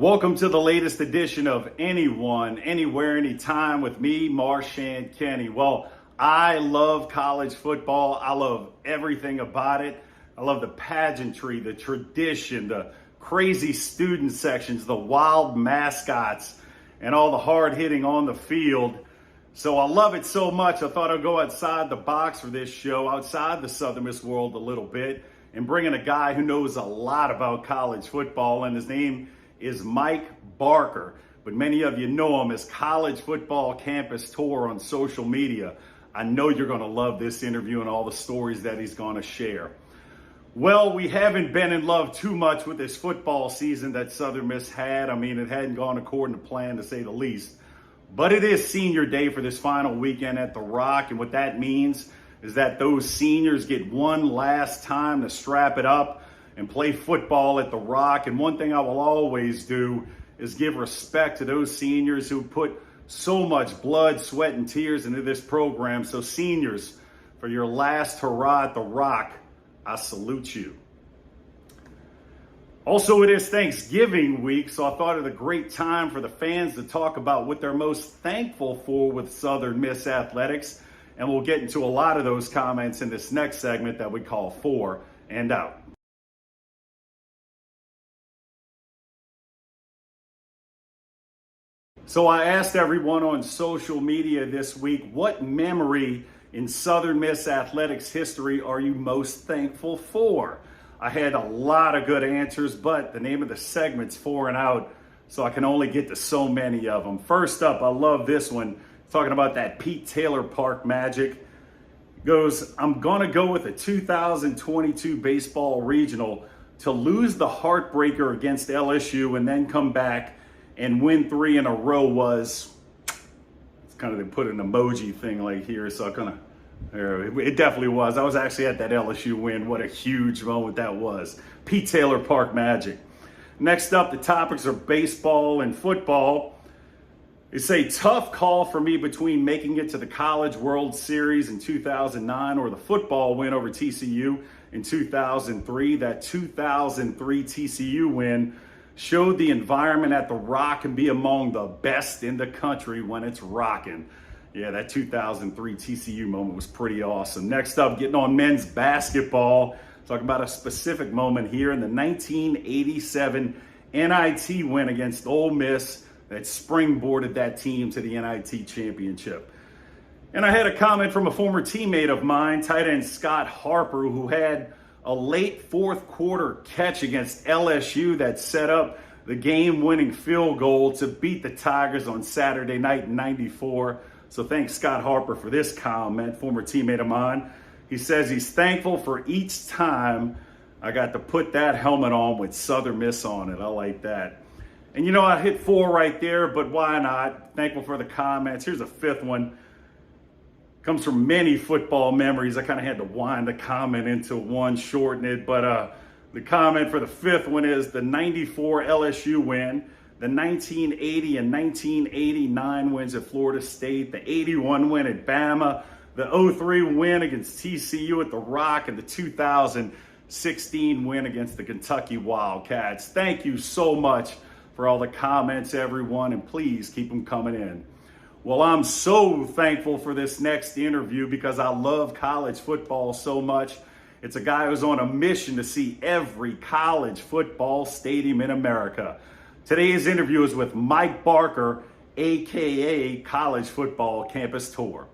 Welcome to the latest edition of Anyone, Anywhere, Anytime with me, Marchand Kenny. Well, I love college football. I love everything about it. I love the pageantry, the tradition, the crazy student sections, the wild mascots, and all the hard hitting on the field. So I love it so much, I thought I'd go outside the box for this show, outside the Southern Miss world a little bit, and bring in a guy who knows a lot about college football, and his name is Mike Barker, but many of you know him as College Football Campus Tour on social media. I know you're going to love this interview and all the stories that he's going to share. Well, we haven't been in love too much with this football season that Southern Miss had. I mean, it hadn't gone according to plan, to say the least. But it is senior day for this final weekend at the Rock, and what that means is that those seniors get one last time to strap it up and play football at the Rock. And one thing I will always do is give respect to those seniors who put so much blood, sweat, and tears into this program. So seniors, for your last hurrah at the Rock, I salute you. Also, it is Thanksgiving week, so I thought it a great time for the fans to talk about what they're most thankful for with Southern Miss athletics. And we'll get into a lot of those comments in this next segment that we call 4 and Out. So I asked everyone on social media this week, what memory in Southern Miss athletics history are you most thankful for? I had a lot of good answers, but the name of the segment's 4 and Out, so I can only get to so many of them. First up, I love this one, talking about that Pete Taylor Park magic. It goes, I'm going to go with the 2022 baseball regional to lose the heartbreaker against LSU and then come back and win 3 in a row was, it's kind of, they put an emoji thing like here, so I kind of, it definitely was. I was actually at that LSU win. What a huge moment that was. Pete Taylor Park magic. Next up, the topics are baseball and football. It's a tough call for me between making it to the College World Series in 2009 or the football win over TCU in 2003. That 2003 TCU win showed the environment at the Rock can be among the best in the country when it's rocking. Yeah, that 2003 TCU moment was pretty awesome. Next up, getting on men's basketball. Talking about a specific moment here in the 1987 NIT win against Ole Miss that springboarded that team to the NIT championship. And I had a comment from a former teammate of mine, tight end Scott Harper, who had a late fourth quarter catch against LSU that set up the game-winning field goal to beat the Tigers on Saturday night in '94. So thanks Scott Harper for this comment, former teammate of mine. He says he's thankful for each time I got to put that helmet on with Southern Miss on it. I like that. And you know, I hit 4 right there, but why not? Thankful for the comments. Here's a 5th one. Comes from many football memories. I kind of had to wind the comment into one, shorten it. But the comment for the 5th one is the 94 LSU win, the 1980 and 1989 wins at Florida State, the 81 win at Bama, the 03 win against TCU at the Rock, and the 2016 win against the Kentucky Wildcats. Thank you so much for all the comments, everyone, and please keep them coming in. Well, I'm so thankful for this next interview because I love college football so much. It's a guy who's on a mission to see every college football stadium in America. Today's interview is with Mike Barker, aka College Football Campus Tour.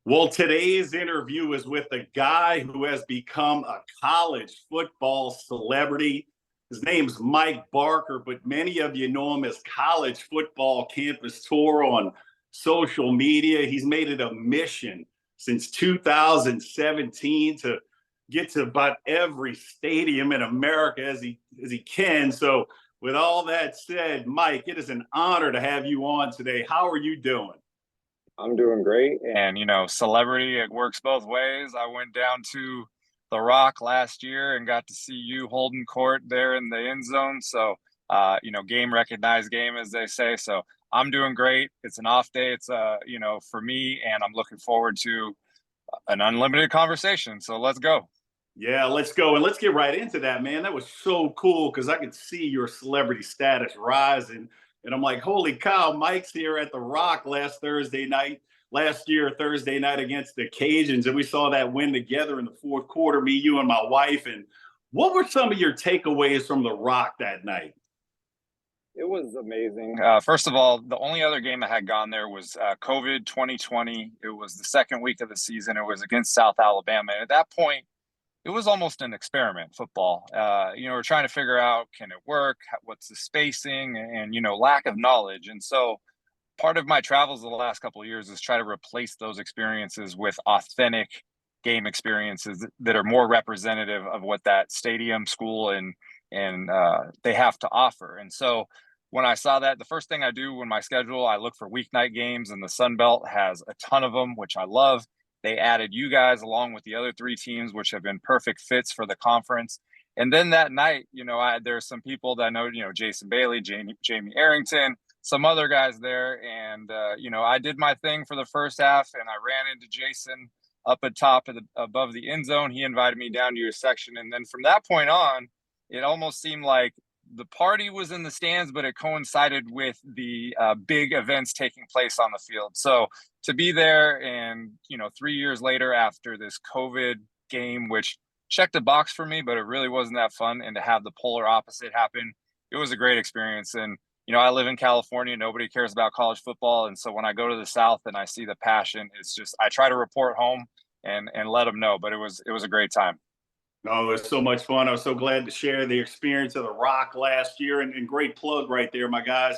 Well, today's interview is with a guy who has become a college football celebrity. His name's Mike Barker, but many of you know him as College Football Campus Tour on social media. He's made it a mission since 2017 to get to about every stadium in America as he can. So with all that said, Mike, it is an honor to have you on today. How are you doing? I'm doing great. And, you know, celebrity, it works both ways. I went down to the Rock last year and got to see you holding court there in the end zone. So, you know, game recognized game, as they say. So I'm doing great. It's an off day. It's, you know, for me, and I'm looking forward to an unlimited conversation. So let's go. Yeah, let's go. And let's get right into that, man. That was so cool because I could see your celebrity status rising. And I'm like, holy cow, Mike's here at the Rock last year, Thursday night against the Cajuns. And we saw that win together in the fourth quarter, me, you, and my wife. And what were some of your takeaways from the Rock that night? It was amazing. First of all, the only other game I had gone there was COVID 2020. It was the second week of the season. It was against South Alabama. And at that point, it was almost an experiment football. We're trying to figure out, can it work? What's the spacing and, lack of knowledge. And so part of my travels the last couple of years is try to replace those experiences with authentic game experiences that are more representative of what that stadium, school, and they have to offer. And so when I saw that, the first thing I do when my schedule, I look for weeknight games, and the Sun Belt has a ton of them, which I love. They added you guys along with the other three teams, which have been perfect fits for the conference. And then that night, there's some people that I know, Jason Bailey, Jamie Arrington, some other guys there. And, I did my thing for the first half, and I ran into Jason up at top above the end zone. He invited me down to your section. And then from that point on, it almost seemed like the party was in the stands, but it coincided with the big events taking place on the field. So to be there and, 3 years later after this COVID game, which checked a box for me, but it really wasn't that fun. And to have the polar opposite happen, it was a great experience. And, I live in California. Nobody cares about college football. And so when I go to the South and I see the passion, it's just, I try to report home and let them know, but it was a great time. Oh, it was so much fun. I was so glad to share the experience of the Rock last year. And great plug right there, my guys,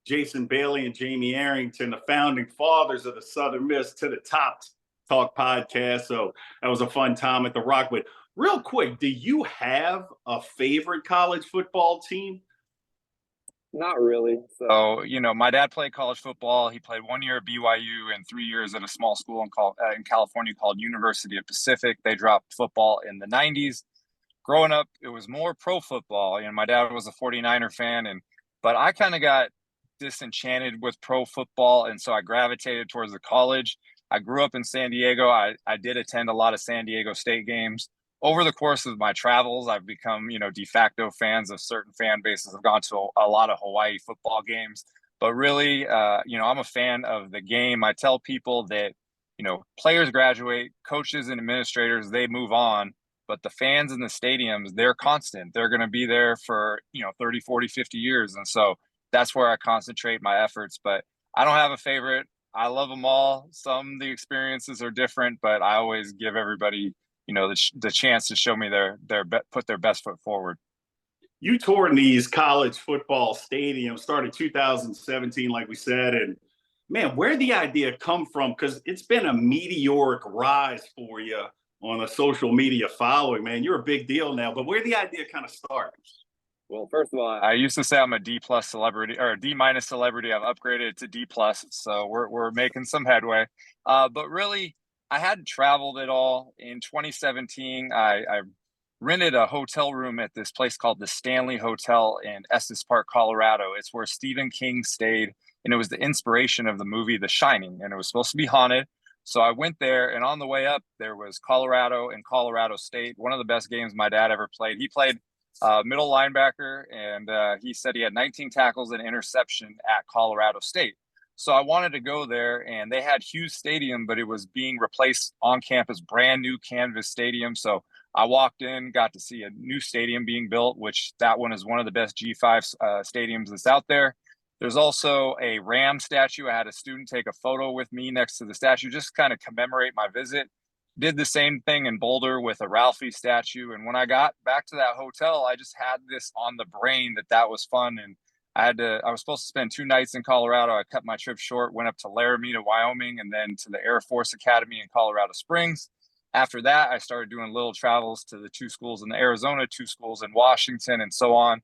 Jason Bailey and Jamie Arrington, the founding fathers of the Southern Miss to the Top Talk podcast. So that was a fun time at the Rock. But real quick, do you have a favorite college football team? Not really. So, my dad played college football. He played 1 year at BYU and 3 years at a small school in California called University of Pacific. They dropped football in the 90s. Growing up, it was more pro football. My dad was a 49er fan, but I kind of got disenchanted with pro football, and so I gravitated towards the college. I grew up in San Diego. I did attend a lot of San Diego State games. Over the course of my travels, I've become, de facto fans of certain fan bases. I've gone to a lot of Hawaii football games, but really, I'm a fan of the game. I tell people that, players graduate, coaches and administrators, they move on, but the fans in the stadiums, they're constant. They're going to be there for, 30, 40, 50 years. And so that's where I concentrate my efforts, but I don't have a favorite. I love them all. The experiences are different, but I always give everybody the chance to show me put their best foot forward. You toured these college football stadiums, started 2017, like we said, and man, where'd the idea come from? Because it's been a meteoric rise for you on a social media following, man. You're a big deal now, but where'd the idea kind of start? Well, first of all, I used to say I'm a D+ celebrity or a D- celebrity. I've upgraded to D+, so we're making some headway. But really, I hadn't traveled at all. In 2017, I rented a hotel room at this place called the Stanley Hotel in Estes Park, Colorado. It's where Stephen King stayed, and it was the inspiration of the movie The Shining, and it was supposed to be haunted. So I went there, and on the way up, there was Colorado and Colorado State, one of the best games my dad ever played. He played middle linebacker, and he said he had 19 tackles and interception at Colorado State. So I wanted to go there, and they had Hughes Stadium, but it was being replaced on campus, brand new canvas stadium. So I walked in, got to see a new stadium being built, which that one is one of the best G5 stadiums that's out there. There's also a Ram statue. I had a student take a photo with me next to the statue, just kind of commemorate my visit. Did the same thing in Boulder with a Ralphie statue. And when I got back to that hotel, I just had this on the brain that was fun. And I was supposed to spend 2 nights in Colorado. I cut my trip short, went up to Laramie, Wyoming, and then to the Air Force Academy in Colorado Springs. After that, I started doing little travels to the 2 schools in Arizona, 2 schools in Washington, and so on.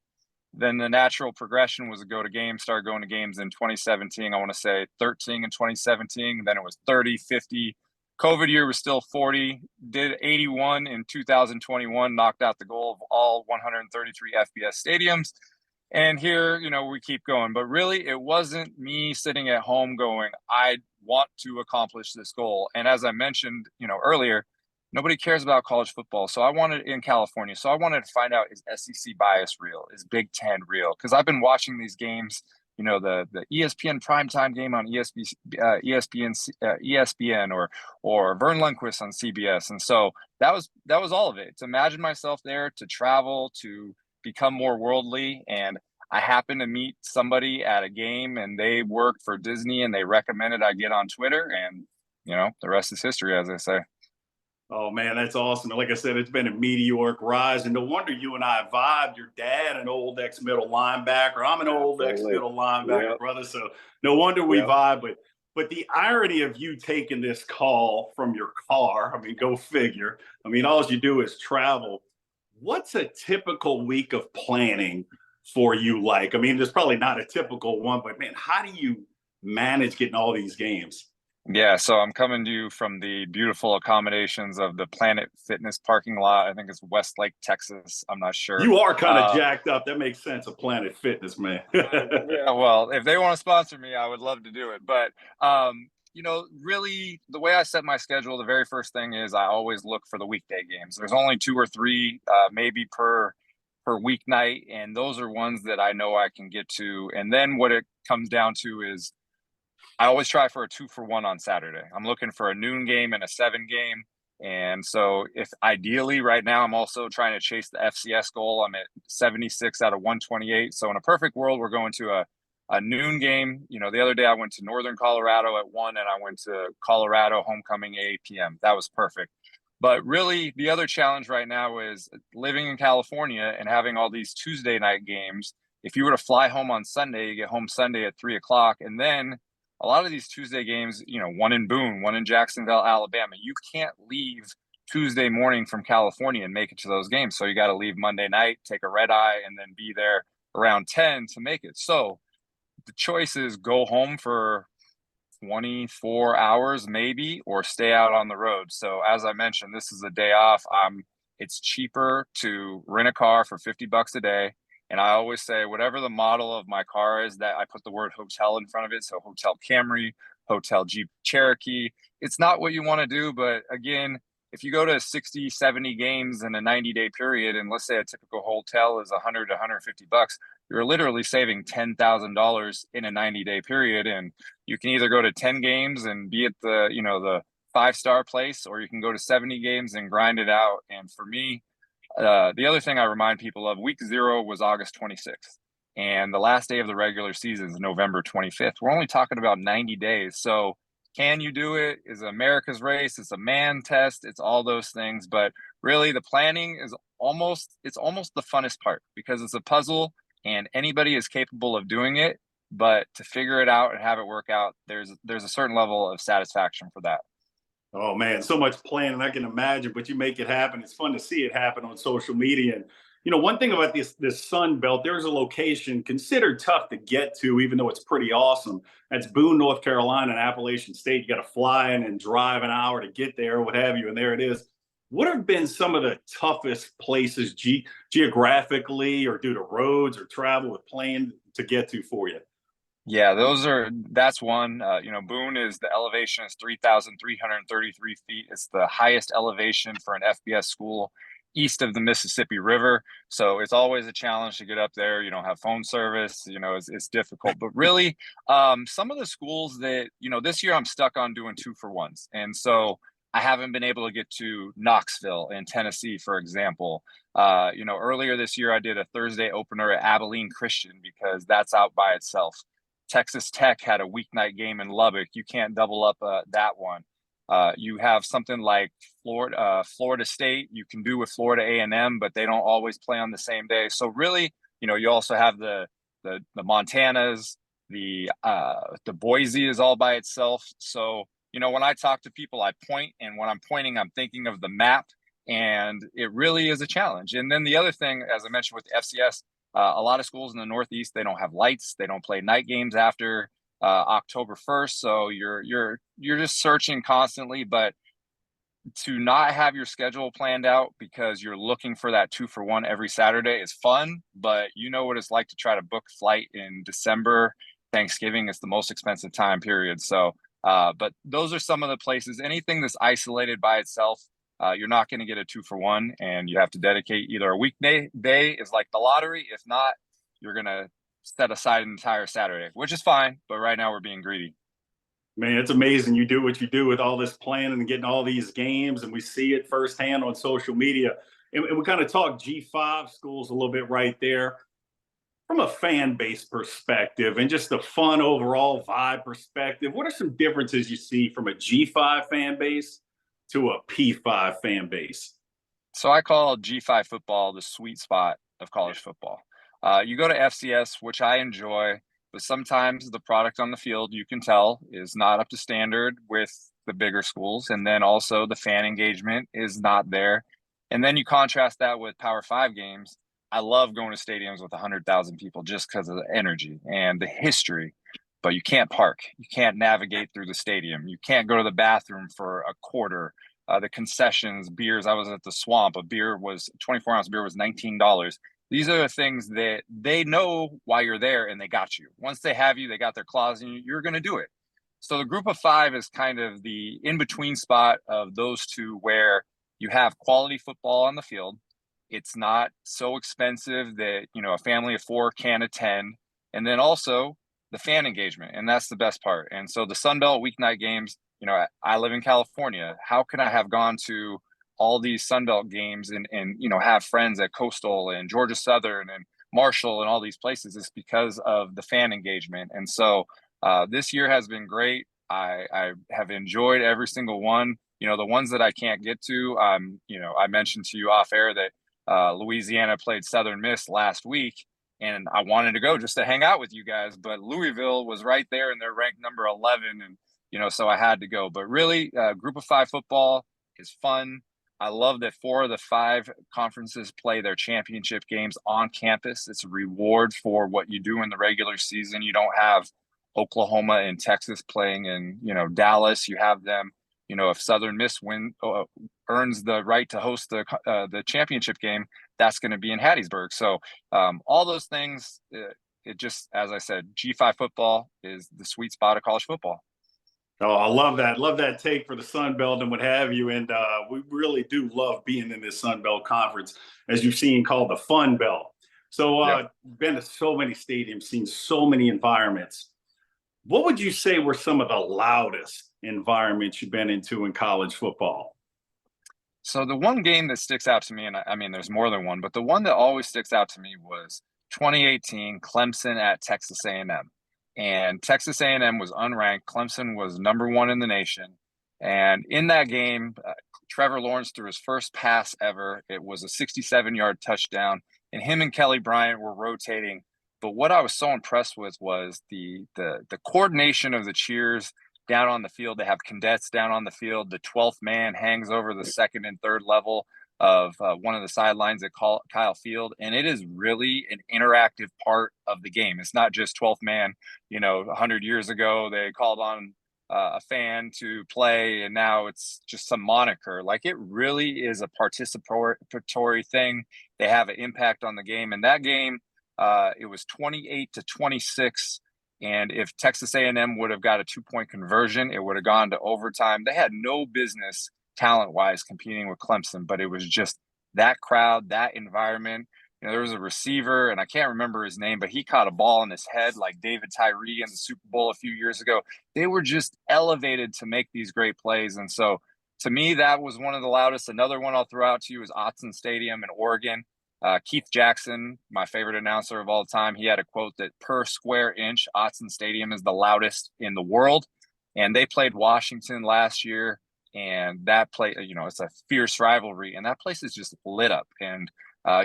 Then the natural progression was to go to games, started going to games in 2017. I want to say 13 in 2017. Then it was 30, 50. COVID year was still 40, did 81 in 2021, knocked out the goal of all 133 FBS stadiums. And here, we keep going. But really, it wasn't me sitting at home going, I want to accomplish this goal. And as I mentioned, earlier, nobody cares about college football. So I wanted in California. So I wanted to find out, is SEC bias real? Is Big Ten real? Because I've been watching these games, the ESPN primetime game on ESPN or Vern Lundquist on CBS. And so that was all of it. To imagine myself there, to travel, to become more worldly. And I happened to meet somebody at a game and they worked for Disney and they recommended I get on Twitter, and the rest is history, as I say. Oh man, that's awesome. Like I said, it's been a meteoric rise, and no wonder you and I vibed. Your dad, an old ex-middle linebacker. I'm an old Absolutely. ex-middle linebacker, Yep. brother. So no wonder we Yep. vibe. But the irony of you taking this call from your car, I mean, go figure. I mean, all you do is travel. What's a typical week of planning for you like? I mean, there's probably not a typical one, but man, how do you manage getting all these games? Yeah, so I'm coming to you from the beautiful accommodations of the Planet Fitness parking lot. I think it's Westlake, Texas. I'm not sure. You are kind of jacked up. That makes sense. Of Planet Fitness, man. Yeah, well, if they want to sponsor me, I would love to do it. But really, the way I set my schedule, the very first thing is I always look for the weekday games. There's only two or three, maybe per weeknight, and those are ones that I know I can get to. And then what it comes down to is I always try for a 2-for-1 on Saturday. I'm looking for a noon game and a 7 game. And so if ideally right now, I'm also trying to chase the FCS goal. I'm at 76 out of 128. So in a perfect world, we're going to a noon game. The other day I went to Northern Colorado at 1 and I went to Colorado homecoming at 8 p.m. That was perfect. But really the other challenge right now is living in California and having all these Tuesday night games. If you were to fly home on Sunday, you get home Sunday at 3 o'clock. And then a lot of these Tuesday games, one in Boone, one in Jacksonville, Alabama, you can't leave Tuesday morning from California and make it to those games. So you got to leave Monday night, take a red eye, and then be there around 10 to make it. So the choice is go home for 24 hours maybe, or stay out on the road. So as I mentioned, this is a day off. It's cheaper to rent a car for $50 a day. And I always say, whatever the model of my car is, that I put the word hotel in front of it. So Hotel Camry, Hotel Jeep Cherokee. It's not what you want to do. But again, if you go to 60, 70 games in a 90-day period, and let's say a typical hotel is 100 to 150 bucks, you're literally saving $10,000 in a 90-day period. And you can either go to 10 games and be at the 5-star place, or you can go to 70 games and grind it out. And for me, the other thing I remind people of, week 0 was August 26th, and the last day of the regular season is November 25th. We're only talking about 90 days. So can you do it? Is America's race. It's a man test. It's all those things. But really the planning is almost the funnest part, because it's a puzzle and anybody is capable of doing it. But to figure it out and have it work out, there's a certain level of satisfaction for that. Oh man, so much planning I can imagine, but you make it happen. It's fun to see it happen on social media. And one thing about this Sun Belt, there's a location considered tough to get to, even though it's pretty awesome. That's Boone, North Carolina, and Appalachian State. You got to fly in and drive an hour to get there, what have you. And there it is. What have been some of the toughest places geographically, or due to roads or travel with plane, to get to for you? Yeah, that's one. Boone is, the elevation is 3,333 feet. It's the highest elevation for an FBS school east of the Mississippi River. So it's always a challenge to get up there. You don't have phone service, it's difficult. But really, some of the schools that, this year I'm stuck on doing 2-for-1s. And so I haven't been able to get to Knoxville in Tennessee, for example. Earlier this year I did a Thursday opener at Abilene Christian, because that's out by itself. Texas Tech had a weeknight game in Lubbock. You can't double up that one. You have something like Florida State. You can do with Florida A&M, but they don't always play on the same day. So really, you also have the Montanas, the Boise is all by itself. So when I talk to people, I point, and when I'm pointing, I'm thinking of the map, and it really is a challenge. And then the other thing, as I mentioned with the FCS. A lot of schools in the Northeast, they don't have lights. They don't play night games after October 1st. So you're just searching constantly. But to not have your schedule planned out because you're looking for that 2-for-1 every Saturday is fun. But you know what it's like to try to book a flight in December. Thanksgiving is the most expensive time period. So, but those are some of the places. Anything that's isolated by itself, you're not going to get a 2-for-1, and you have to dedicate either a weekday day is like the lottery. If not, you're going to set aside an entire Saturday, which is fine. But right now we're being greedy. Man, it's amazing you do what you do with all this planning and getting all these games, and we see it firsthand on social media. And we kind of talk G5 schools a little bit right there from a fan base perspective and just the fun overall vibe perspective. What are some differences you see from a G5 fan base to a P5 fan base? So I call G5 football the sweet spot of college football. You go to FCS, which I enjoy, but sometimes the product on the field, you can tell, is not up to standard with the bigger schools. And then also the fan engagement is not there. And then you contrast that with Power 5 games. I love going to stadiums with 100,000 people just because of the energy and the history. But you can't park. You can't navigate through the stadium. You can't go to the bathroom for a quarter. The concessions, beers. I was at the Swamp. A beer was 24-ounce beer was $19. These are the things that they know why you're there, and they got you. Once they have you, they got their claws in you. You're going to do it. So the group of five is kind of the in-between spot of those two, where you have quality football on the field. It's not so expensive that, a family of four can attend. And then also the fan engagement, and that's the best part. And so the Sun Belt weeknight games, I live in California. How can I have gone to all these Sun Belt games and have friends at Coastal and Georgia Southern and Marshall and all these places? It's because of the fan engagement. And so this year has been great. I have enjoyed every single one. The ones that I can't get to, I mentioned to you off air that Louisiana played Southern Miss last week, and I wanted to go just to hang out with you guys, but Louisville was right there and they're ranked number 11. And, so I had to go. But really, group of five football is fun. I love that 4 of the 5 conferences play their championship games on campus. It's a reward for what you do in the regular season. You don't have Oklahoma and Texas playing in, Dallas. You have them, if Southern Miss earns the right to host the championship game, that's going to be in Hattiesburg. So all those things, it just, as I said, G5 football is the sweet spot of college football. Oh, I love that. Love that take for the Sun Belt and what have you. And we really do love being in this Sun Belt conference, as you've seen, called the Fun Belt. So been to so many stadiums, seen so many environments. What would you say were some of the loudest environments you've been into in college football? So the one game that sticks out to me, and I mean, there's more than one, but the one that always sticks out to me was 2018 Clemson at Texas A&M. And Texas A&M was unranked. Clemson was number 1 in the nation. And in that game, Trevor Lawrence threw his first pass ever. It was a 67-yard touchdown, and him and Kelly Bryant were rotating. But what I was so impressed with was the coordination of the cheers down on the field. They have cadets down on the field. The 12th man hangs over the second and third level of one of the sidelines at Kyle Field. And it is really an interactive part of the game. It's not just 12th man. 100 years ago, they called on a fan to play, and now it's just some moniker. Like, it really is a participatory thing. They have an impact on the game. And that game, it was 28-26. And if Texas A&M would have got a 2-point conversion, it would have gone to overtime. They had no business talent-wise competing with Clemson, but it was just that crowd, that environment. There was a receiver, and I can't remember his name, but he caught a ball in his head like David Tyree in the Super Bowl a few years ago. They were just elevated to make these great plays. And so to me, that was one of the loudest. Another one I'll throw out to you is Autzen Stadium in Oregon. Keith Jackson, my favorite announcer of all time, he had a quote that per square inch, Autzen Stadium is the loudest in the world. And they played Washington last year, and that play, it's a fierce rivalry, and that place is just lit up. And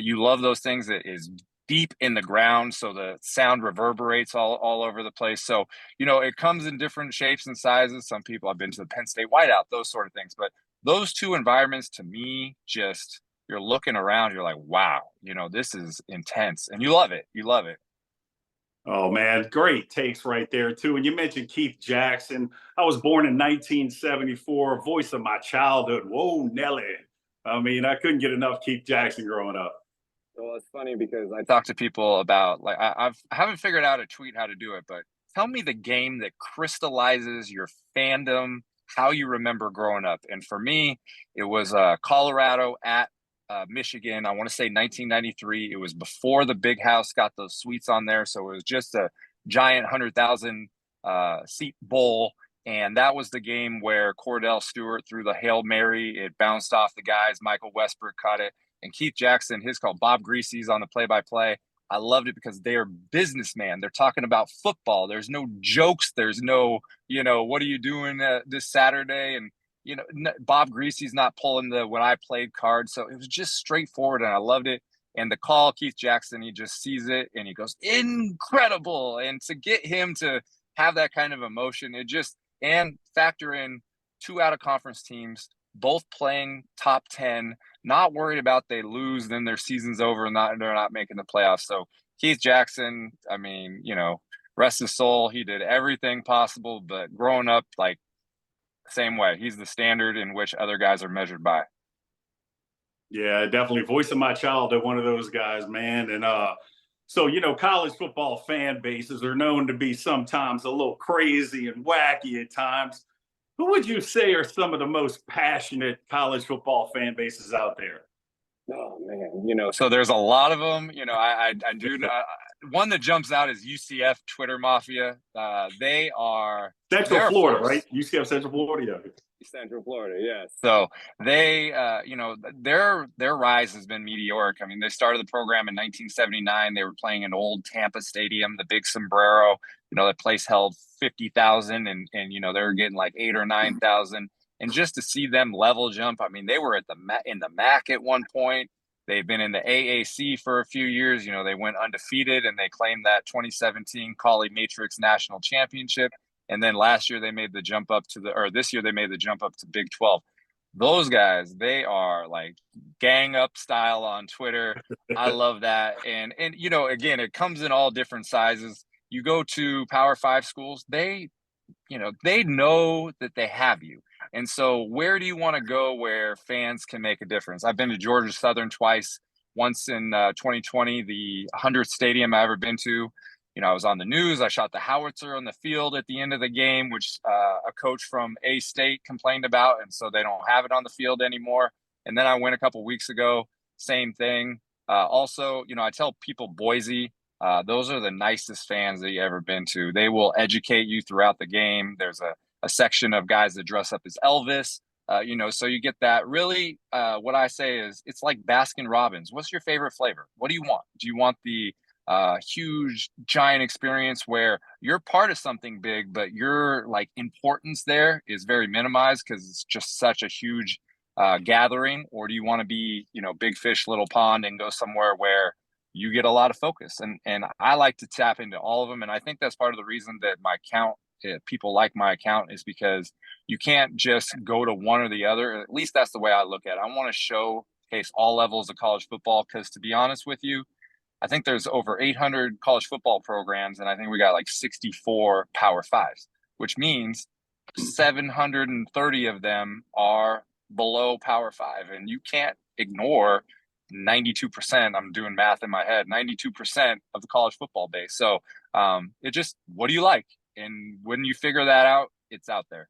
you love those things. That is deep in the ground, so the sound reverberates all over the place. So, it comes in different shapes and sizes. Some people, I've been to the Penn State Whiteout, those sort of things. But those two environments, to me, just, you're looking around, you're like, wow, this is intense, and you love it. You love it. Oh, man, great takes right there, too. And you mentioned Keith Jackson. I was born in 1974, voice of my childhood. Whoa, Nelly. I mean, I couldn't get enough Keith Jackson growing up. Well, it's funny because I talk to people about, like, I haven't figured out a tweet how to do it, but tell me the game that crystallizes your fandom how you remember growing up. And for me, it was Colorado at Michigan. I want to say 1993. It was before the big house got those suites on there. So it was just a giant 100,000 seat bowl. And that was the game where Cordell Stewart threw the Hail Mary. It bounced off the guys. Michael Westbrook caught it. And Keith Jackson, his call, Bob Greasy's on the play-by-play. I loved it because they are businessmen. They're talking about football. There's no jokes. There's no, what are you doing this Saturday? And, Bob Greasy's not pulling the when I played card. So it was just straightforward, and I loved it. And the call, Keith Jackson, he just sees it and he goes, incredible. And to get him to have that kind of emotion, and factor in 2 out-of-conference teams, both playing top 10, not worried about they lose, then their season's over and they're not making the playoffs. So Keith Jackson, I mean, rest his soul. He did everything possible, but growing up, like, same way. He's the standard in which other guys are measured by. Yeah, definitely. Voice of my childhood, one of those guys, man. And so, college football fan bases are known to be sometimes a little crazy and wacky at times. Who would you say are some of the most passionate college football fan bases out there? Oh man, so there's a lot of them. I do. One that jumps out is UCF Twitter Mafia. They are Central Florida, right? UCF Central Florida. Yeah. Central Florida, yes. So they, their rise has been meteoric. I mean, they started the program in 1979. They were playing in old Tampa Stadium, the Big Sombrero. That place held 50,000, and they were getting like 8,000 or 9,000. And just to see them level jump, I mean, they were in the MAC at one point. They've been in the AAC for a few years. They went undefeated, and they claimed that 2017 Collie Matrix National Championship. And then last year they made the jump up this year they made the jump up to Big 12. Those guys, they are like gang up style on Twitter. I love that. And again, it comes in all different sizes. You go to Power 5 schools, they know that they have you. And so where do you want to go where fans can make a difference? I've been to Georgia Southern twice, once in 2020, the 100th stadium I ever been to. I was on the news. I shot the howitzer on the field at the end of the game, which a coach from A-State complained about, and so they don't have it on the field anymore. And then I went a couple weeks ago, same thing. Also, I tell people Boise, those are the nicest fans that you've ever been to. They will educate you throughout the game. There's a section of guys that dress up as Elvis, so you get that. Really, what I say is it's like Baskin Robbins. What's your favorite flavor? What do you want? Do you want the huge giant experience where you're part of something big, but your like importance there is very minimized because it's just such a huge gathering? Or do you want to be, big fish, little pond, and go somewhere where you get a lot of focus? And I like to tap into all of them. And I think that's part of the reason that my account, people like my account, is because you can't just go to one or the other. At least that's the way I look at it. I want to showcase all levels of college football because, to be honest with you, I think there's over 800 college football programs, and I think we got like 64 Power 5s, which means 730 of them are below Power 5. And you can't ignore 92%. I'm doing math in my head, 92% of the college football base. So what do you like? And when you figure that out, it's out there.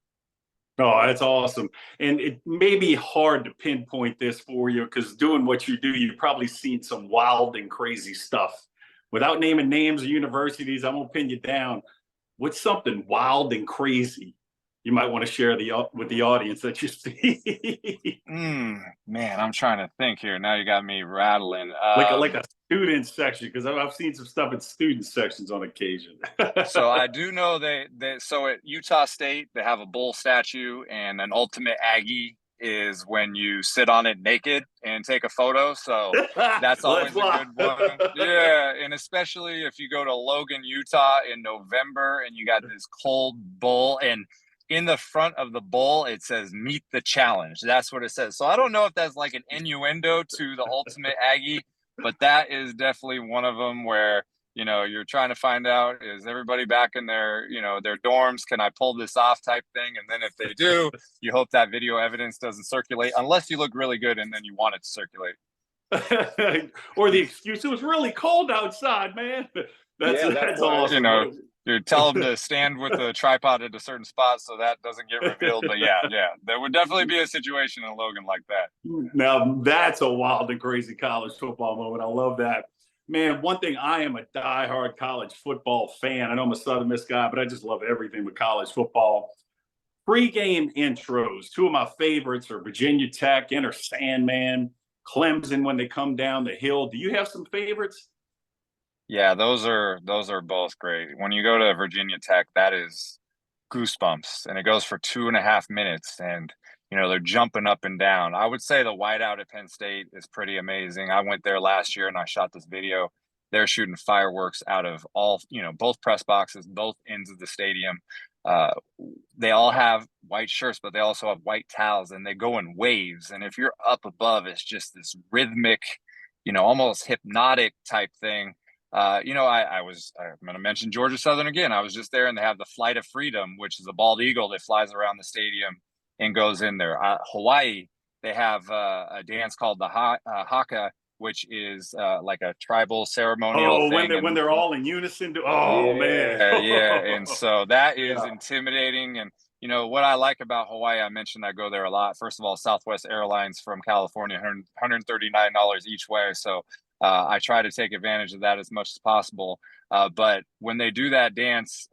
Oh, that's awesome. And it may be hard to pinpoint this for you because doing what you do, you've probably seen some wild and crazy stuff. Without naming names or universities, I'm going to pin you down. What's something wild and crazy you might want to share with the audience that you see? Man, I'm trying to think here. Now you got me rattling. Like a student section, because I've seen some stuff in student sections on occasion. So I do know so at Utah State, they have a bull statue, and an ultimate Aggie is when you sit on it naked and take a photo. So that's always a good one. Yeah, and especially if you go to Logan, Utah in November, and you got this cold bull, and in the front of the bull, it says "Meet the Challenge." That's what it says. So I don't know if that's like an innuendo to the ultimate Aggie, but that is definitely one of them where, you're trying to find out, is everybody back in their dorms? Can I pull this off type thing? And then if they do, you hope that video evidence doesn't circulate unless you look really good and then you want it to circulate. Or the excuse, it was really cold outside, man. That's awesome. Dude, tell them to stand with the tripod at a certain spot so that doesn't get revealed. But yeah, there would definitely be a situation in Logan like that. Now that's a wild and crazy college football moment. I love that. Man, one thing, I am a diehard college football fan. I know I'm a Southern Miss guy, but I just love everything with college football. Pregame intros. Two of my favorites are Virginia Tech, Enter Sandman, Clemson when they come down the hill. Do you have some favorites? Yeah, those are both great. When you go to Virginia Tech, that is goosebumps, and it goes for 2.5 minutes, and they're jumping up and down. I would say the whiteout at Penn State is pretty amazing. I went there last year and I shot this video. They're shooting fireworks out of all, both press boxes, both ends of the stadium. Uh, they all have white shirts, but they also have white towels, and they go in waves. And if you're up above, it's just this rhythmic, almost hypnotic type thing. I'm going to mention Georgia Southern again. I was just there, and they have the Flight of Freedom, which is a bald eagle that flies around the stadium and goes in there. Hawaii, they have a dance called the haka, which is like a tribal ceremonial Oh, thing. when they're all in unison. Oh man. Yeah. And so that is Yeah. intimidating. And what I like about Hawaii, I mentioned I go there a lot. First of all, Southwest Airlines from California, $139 each way. So I try to take advantage of that as much as possible. But when they do that dance,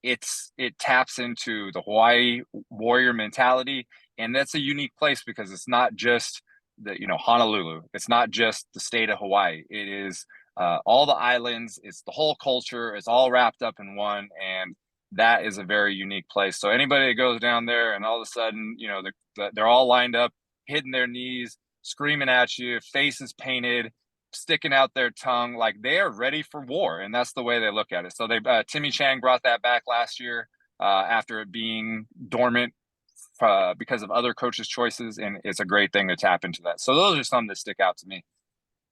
it taps into the Hawaii warrior mentality, and that's a unique place because it's not just the Honolulu. It's not just the state of Hawaii. It is all the islands. It's the whole culture. It's all wrapped up in one, and that is a very unique place. So anybody that goes down there and all of a sudden, they're all lined up, hitting their knees, screaming at you, faces painted, sticking out their tongue, like they are ready for war, and that's the way they look at it. So they Timmy Chang brought that back last year after it being dormant because of other coaches' choices, and it's a great thing to tap into that. So those are some that stick out to me.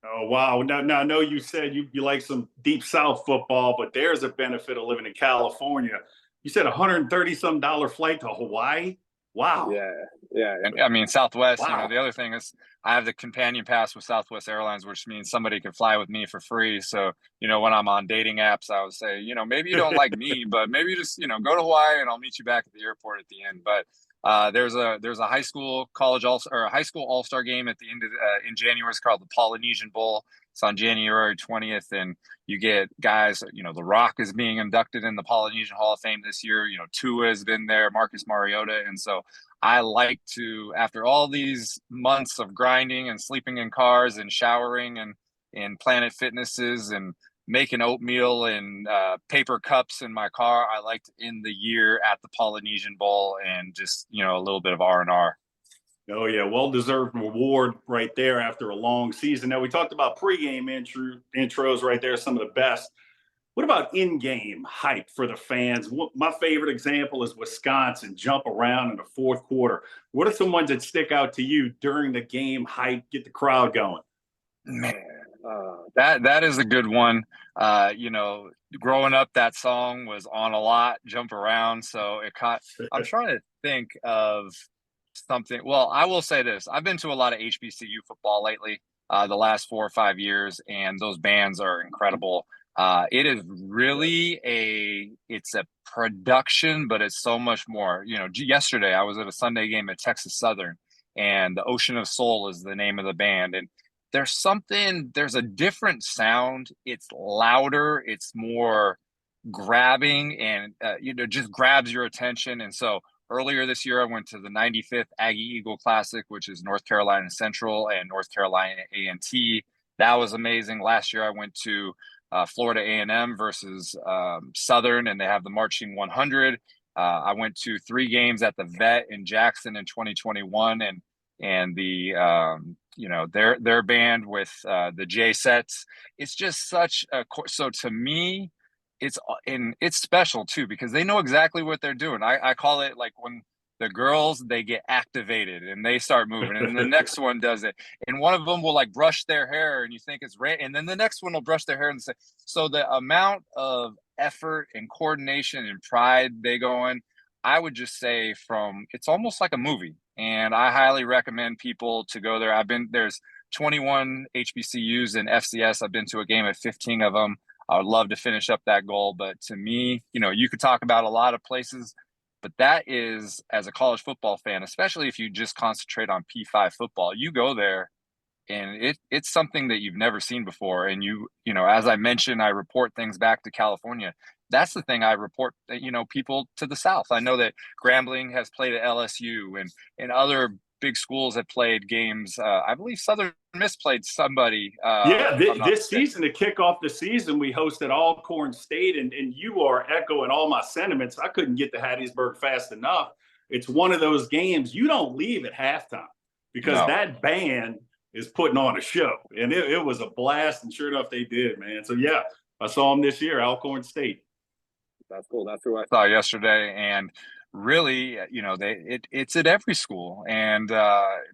Oh wow! Now I know you said you like some deep South football, but there's a benefit of living in California. You said $130 some flight to Hawaii. Wow! Yeah. And I mean, Southwest. Wow! The other thing is I have the companion pass with Southwest Airlines, which means somebody can fly with me for free. So when I'm on dating apps, I would say, maybe you don't like me, but maybe just go to Hawaii and I'll meet you back at the airport at the end. But there's a high school college or a high school all-star game at the end of in January. It's called the Polynesian Bowl. It's on January 20th, and you get guys. The Rock is being inducted in the Polynesian Hall of Fame this year. Tua has been there, Marcus Mariota, and so I like to, after all these months of grinding and sleeping in cars and showering and in Planet Fitnesses and making oatmeal and paper cups in my car, I like to end the year at the Polynesian Bowl and just a little bit of R&R. Oh yeah, well-deserved reward right there after a long season. Now we talked about pregame intros right there, some of the best. What about in-game hype for the fans? My favorite example is Wisconsin jump around in the fourth quarter. What are some ones that stick out to you during the game hype, get the crowd going? Man, that is a good one. Growing up, that song was on a lot, jump around. So it caught. I'm trying to think of something. Well, I will say this: I've been to a lot of HBCU football lately, the last 4 or 5 years, and those bands are incredible. It is really it's a production, but it's so much more. Yesterday I was at a Sunday game at Texas Southern, and the Ocean of Soul is the name of the band, and there's a different sound. It's louder, it's more grabbing, and just grabs your attention. And so earlier this year, I went to the 95th Aggie Eagle Classic, which is North Carolina Central and North Carolina A&T. That was amazing. Last year, I went to Florida A&M versus Southern, and they have the Marching 100. I went to 3 games at the Vet in Jackson in 2021, and the their band with the J sets. It's just such a so to me. It's special too because they know exactly what they're doing. I call it like when the girls, they get activated and they start moving, and the next one does it, and one of them will like brush their hair and you think it's rain, and then the next one will brush their hair and say, so the amount of effort and coordination and pride they go in, I would just say it's almost like a movie, and I highly recommend people to go there. There's 21 HBCUs and FCS. I've been to a game at 15 of them. I would love to finish up that goal. But to me, you could talk about a lot of places, but that is, as a college football fan, especially if you just concentrate on P5 football, you go there and it's something that you've never seen before. And as I mentioned, I report things back to California. That's the thing I report, people to the South. I know that Grambling has played at LSU and other big schools have played games. I believe Southern Miss played somebody. Yeah, If I'm not this mistaken. season, to kick off the season, we hosted Alcorn State, and you are echoing all my sentiments. I couldn't get to Hattiesburg fast enough. It's one of those games you don't leave at halftime because No. that band is putting on a show, and it was a blast. And sure enough, they did, man. So yeah, I saw them this year, Alcorn State. That's cool. That's who I saw yesterday, and really, it's at every school. And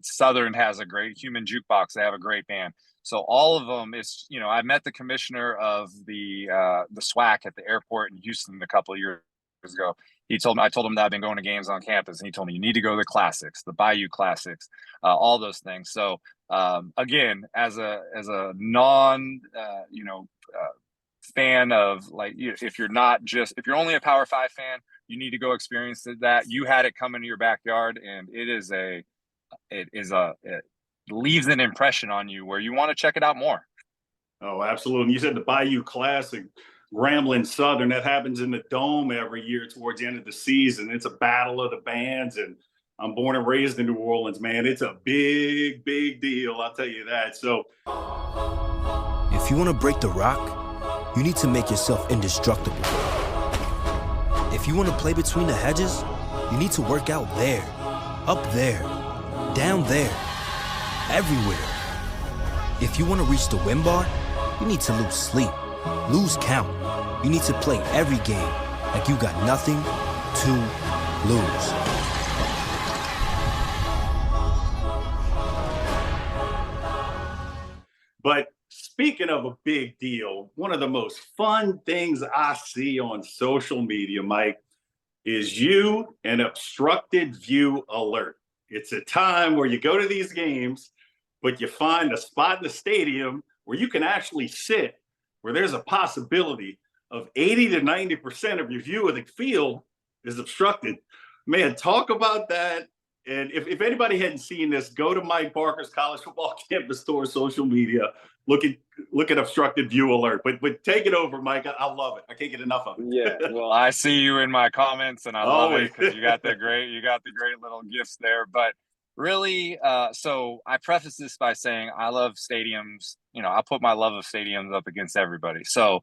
Southern has a great human jukebox. They have a great band. So all of them is, I met the commissioner of the SWAC at the airport in Houston a couple of years ago. I told him that I've been going to games on campus, and he told me you need to go to the classics, the Bayou Classics, all those things. So again, as a non, fan of, like, if you're only a Power 5 fan, you need to go experience that. You had it come into your backyard, and it leaves an impression on you where you want to check it out more. Oh, absolutely. And you said the Bayou Classic, Grambling Southern, that happens in the Dome every year towards the end of the season. It's a battle of the bands, and I'm born and raised in New Orleans, man. It's a big, big deal, I'll tell you that. So if you want to break the rock, you need to make yourself indestructible. If you want to play between the hedges, you need to work out there, up there, down there, everywhere. If you want to reach the win bar, you need to lose sleep, lose count. You need to play every game like you got nothing to lose. But speaking of a big deal, one of the most fun things I see on social media, Mike, is you and obstructed view alert. It's a time where you go to these games, but you find a spot in the stadium where you can actually sit, where there's a possibility of 80 to 90% of your view of the field is obstructed. Man, talk about that. And if anybody hadn't seen this, go to Mike Barker's College Football Campus Store social media. Look at obstructed view alert. But take it over, Mike. I love it. I can't get enough of it. Yeah, well, I see you in my comments, and I love it because you got the great little gifts there. But really, so I preface this by saying I love stadiums. I put my love of stadiums up against everybody. So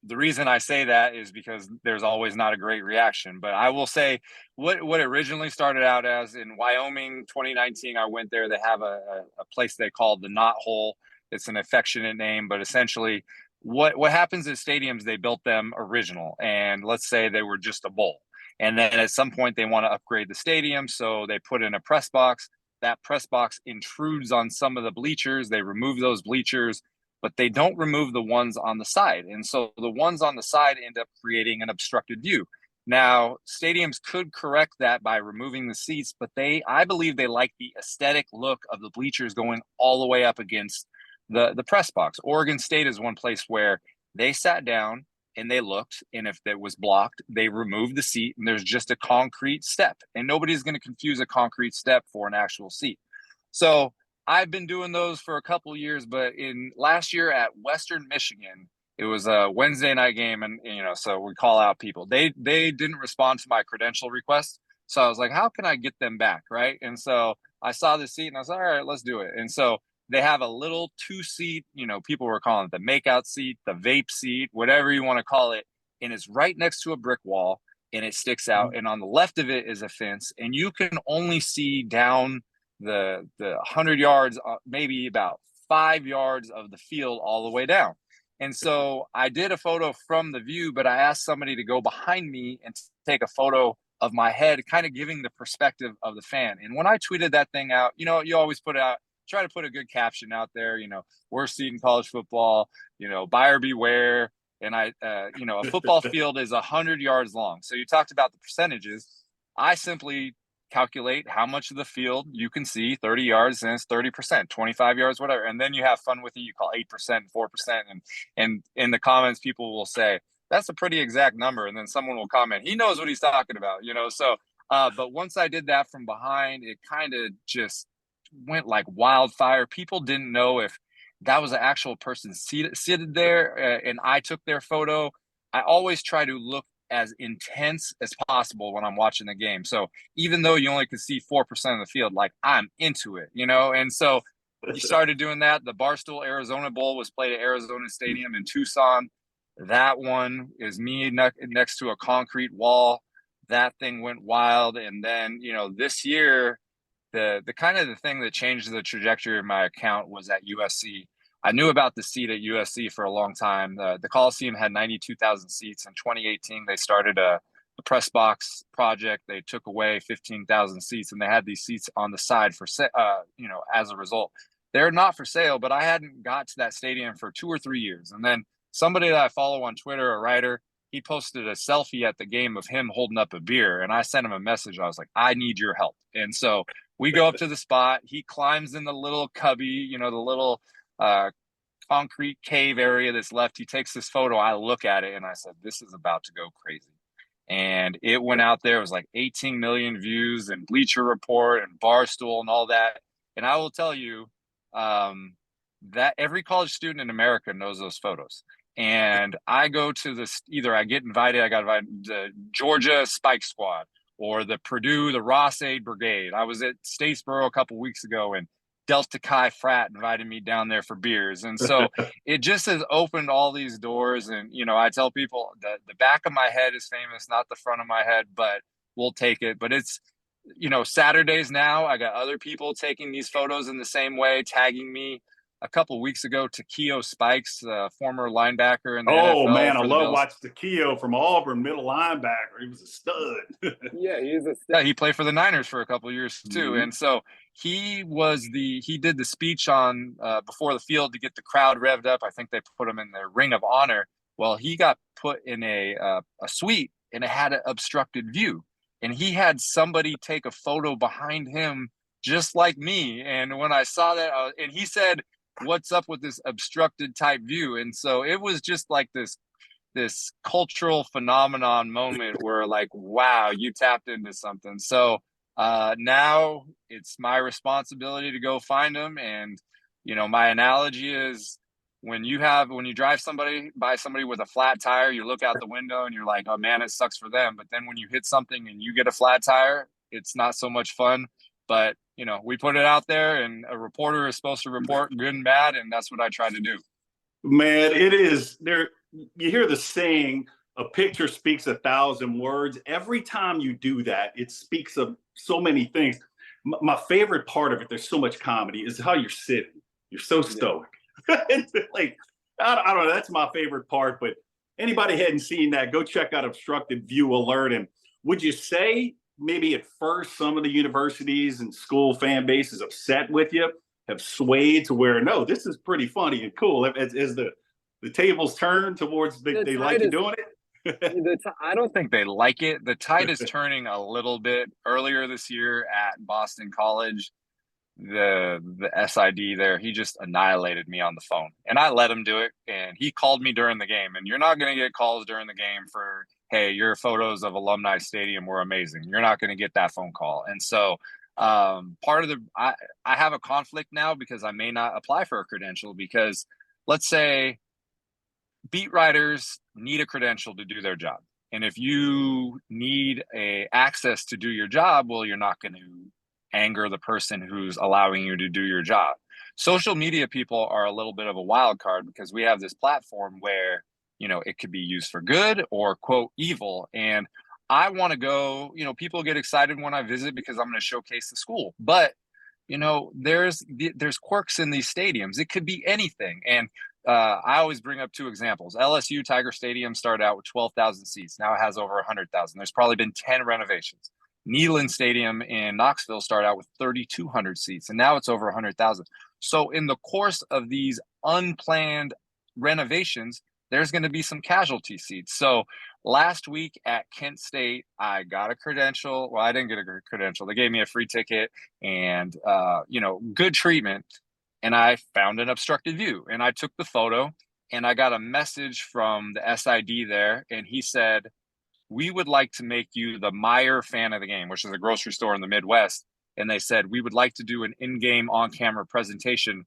the reason I say that is because there's always not a great reaction. But I will say what originally started out as in Wyoming 2019, I went there. They have a place they call the Knot Hole. It's an affectionate name, but essentially what happens at stadiums, they built them original. And let's say they were just a bowl. And then at some point they want to upgrade the stadium. So they put in a press box. That press box intrudes on some of the bleachers. They remove those bleachers, but they don't remove the ones on the side. And so the ones on the side end up creating an obstructed view. Now, stadiums could correct that by removing the seats, but I believe they like the aesthetic look of the bleachers going all the way up against the press box. Oregon State is one place where they sat down and they looked, and if it was blocked, they removed the seat, and there's just a concrete step. And nobody's going to confuse a concrete step for an actual seat. So I've been doing those for a couple of years, but in last year at Western Michigan, it was a Wednesday night game, and so we call out people. They didn't respond to my credential request, so I was like, how can I get them back, right? And so I saw the seat, and I was like, all right, let's do it. And so they have a little 2-seat, people were calling it the makeout seat, the vape seat, whatever you want to call it, and it's right next to a brick wall, and it sticks out. And on the left of it is a fence, and you can only see down the 100 yards, maybe about 5 yards of the field all the way down. And so I did a photo from the view, but I asked somebody to go behind me and take a photo of my head, kind of giving the perspective of the fan. And when I tweeted that thing out, you always try to put a good caption out there, worst seat in college football, buyer beware. And a football field is 100 yards long. So you talked about the percentages. I simply calculate how much of the field you can see 30 yards, and it's 30%, 25 yards, whatever. And then you have fun with it. You call 8%, 4%. And in the comments, people will say, that's a pretty exact number. And then someone will comment, he knows what he's talking about, So, but once I did that from behind, it kind of just went like wildfire. People didn't know if that was an actual person seated there, and I took their photo. I always try to look as intense as possible when I'm watching the game. So even though you only can see 4% of the field, like I'm into it, And so you started doing that. The Barstool Arizona Bowl was played at Arizona Stadium in Tucson. That one is me next to a concrete wall. That thing went wild. And then, this year, the kind of the thing that changed the trajectory of my account was at USC. I knew about the seat at USC for a long time. The Coliseum had 92,000 seats. In 2018, they started a press box project. They took away 15,000 seats, and they had these seats on the side for, as a result. They're not for sale, but I hadn't got to that stadium for 2 or 3 years. And then somebody that I follow on Twitter, a writer, he posted a selfie at the game of him holding up a beer. And I sent him a message. I was like, I need your help. And so we go up to the spot. He climbs in the little cubby, the little concrete cave area that's left. He takes this photo. I look at it and I said, this is about to go crazy. And it went out there. It was like 18 million views, and Bleacher Report and Barstool and all that. And I will tell you that every college student in America knows those photos. And I go to this, either I got invited to the Georgia Spike Squad or the Purdue, the Ross Aid Brigade. I was at Statesboro a couple weeks ago, and Delta Chi Frat invited me down there for beers. And so it just has opened all these doors. And, I tell people that the back of my head is famous, not the front of my head, but we'll take it. But it's, Saturdays now, I got other people taking these photos in the same way, tagging me. A couple of weeks ago, Takeo Spikes, former linebacker in the NFL. Oh, man, I love watching Takeo from Auburn, middle linebacker. He was a stud. Yeah, he played for the Niners for a couple of years too. Mm-hmm. And so he did the speech on before the field to get the crowd revved up. I think they put him in their Ring of Honor. Well, he got put in a suite, and it had an obstructed view. And he had somebody take a photo behind him just like me. And when I saw that, and he said, what's up with this obstructed type view? And so it was just like this cultural phenomenon moment where, like, wow, you tapped into something. So now it's my responsibility to go find them. And, my analogy is when you drive by somebody with a flat tire, you look out the window and you're like, oh man, it sucks for them. But then when you hit something and you get a flat tire, it's not so much fun. But, we put it out there, and a reporter is supposed to report good and bad. And that's what I try to do. Man, it is there. You hear the saying, a picture speaks 1,000 words. Every time you do that, it speaks of so many things. My favorite part of it, there's so much comedy, is how you're sitting. You're so stoic. Like, I don't know. That's my favorite part. But anybody hadn't seen that, go check out Obstructed View Alert. And would you say maybe at first some of the universities and school fan bases upset with you have swayed to where, no, this is pretty funny and cool, as the tables turn towards they like you doing it? I don't think they like it. The tide is turning a little bit. Earlier this year at Boston College, the SID there, he just annihilated me on the phone, and I let him do it. And he called me during the game, and you're not going to get calls during the game for, hey, your photos of Alumni Stadium were amazing. You're not going to get that phone call. And so part of I have a conflict now because I may not apply for a credential, because let's say beat writers need a credential to do their job. And if you need access to do your job, well, you're not going to anger the person who's allowing you to do your job. Social media people are a little bit of a wild card, because we have this platform where, it could be used for good or, quote, evil. And I want to go, people get excited when I visit because I'm going to showcase the school. But, there's quirks in these stadiums. It could be anything. And I always bring up 2 examples. LSU Tiger Stadium started out with 12,000 seats. Now it has over 100,000. There's probably been 10 renovations. Neyland Stadium in Knoxville started out with 3,200 seats, and now it's over 100,000. So in the course of these unplanned renovations, there's going to be some casualty seats. So last week at Kent State, I got a credential. Well, I didn't get a credential. They gave me a free ticket and, good treatment. And I found an obstructed view and I took the photo and I got a message from the SID there. And he said, we would like to make you the Meyer fan of the game, which is a grocery store in the Midwest. And they said, we would like to do an in-game on-camera presentation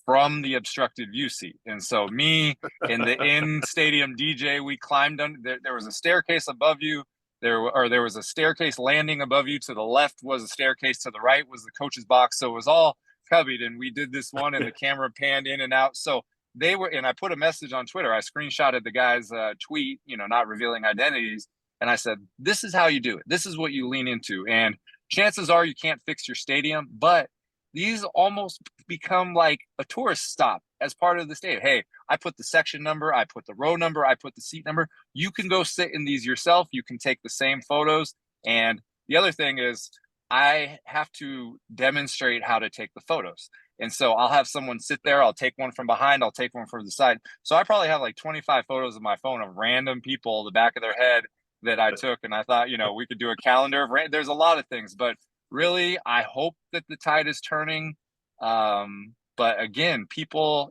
from the obstructed view seat. And so me and the in-stadium DJ, we climbed under, there was a staircase above you. There was a staircase landing above you. To the left was a staircase. To the right was the coach's box. So it was all covered. And we did this one and the camera panned in and out. So they were, and I put a message on Twitter. I screenshotted the guy's tweet, not revealing identities. And I said, this is how you do it. This is what you lean into. And chances are you can't fix your stadium, but these almost become like a tourist stop as part of the stadium. Hey, I put the section number, I put the row number, I put the seat number. You can go sit in these yourself. You can take the same photos. And the other thing is I have to demonstrate how to take the photos. And so I'll have someone sit there. I'll take one from behind. I'll take one from the side. So I probably have like 25 photos of my phone of random people, the back of their head that I took. And I thought, we could do a calendar of there's a lot of things, but really, I hope that the tide is turning. But again, people,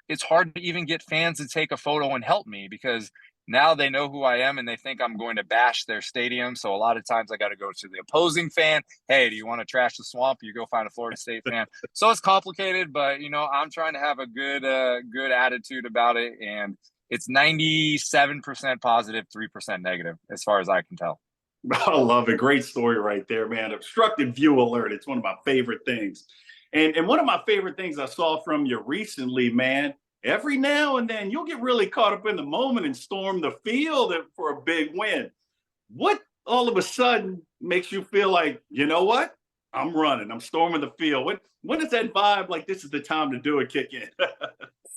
it's hard to even get fans to take a photo and help me because now they know who I am and they think I'm going to bash their stadium. So a lot of times I got to go to the opposing fan. Hey, do you want to trash the swamp? You go find a Florida State fan. So it's complicated, but I'm trying to have a good attitude about it. And it's 97% positive, 3% negative, as far as I can tell. I love it. Great story right there, man. Obstructed view alert. It's one of my favorite things. And one of my favorite things I saw from you recently, man, every now and then you'll get really caught up in the moment and storm the field for a big win. What all of a sudden makes you feel like, you know what? I'm running. I'm storming the field. When does that vibe like this is the time to do it kick in?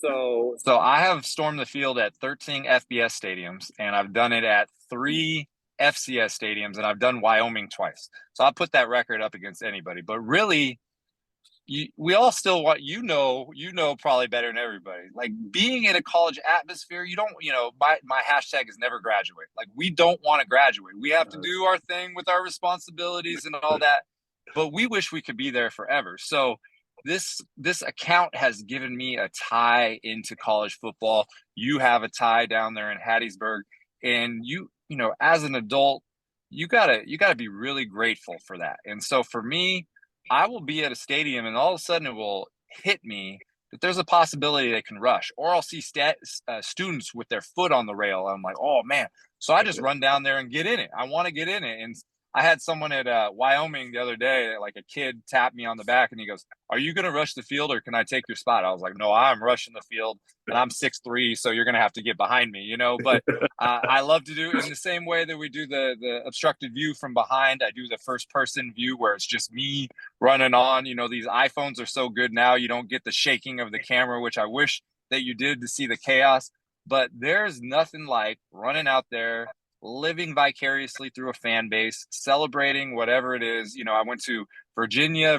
So I have stormed the field at 13 FBS stadiums, and I've done it at 3 FCS stadiums, and I've done Wyoming twice. So I'll put that record up against anybody. But really, we all still want, probably better than everybody. Like being in a college atmosphere, you don't, my hashtag is never graduate. Like we don't want to graduate. We have to do our thing with our responsibilities and all that. But we wish we could be there forever. So this account has given me a tie into college football. You have a tie down there in Hattiesburg, and as an adult, you gotta be really grateful for that. And so for me, I will be at a stadium and all of a sudden it will hit me that there's a possibility they can rush, or I'll see students with their foot on the rail. I'm like, oh man. So I just run down there and get in it. I want to get in it. And I had someone at Wyoming the other day, like a kid tapped me on the back and he goes, are you going to rush the field or can I take your spot? I was like, no, I'm rushing the field and I'm 6'3", so you're going to have to get behind me, but I love to do it in the same way that we do the obstructed view from behind. I do the first person view where it's just me running on. These iPhones are so good now. You don't get the shaking of the camera, which I wish that you did to see the chaos, but there's nothing like running out there, living vicariously through a fan base, celebrating whatever it is. I went to Virginia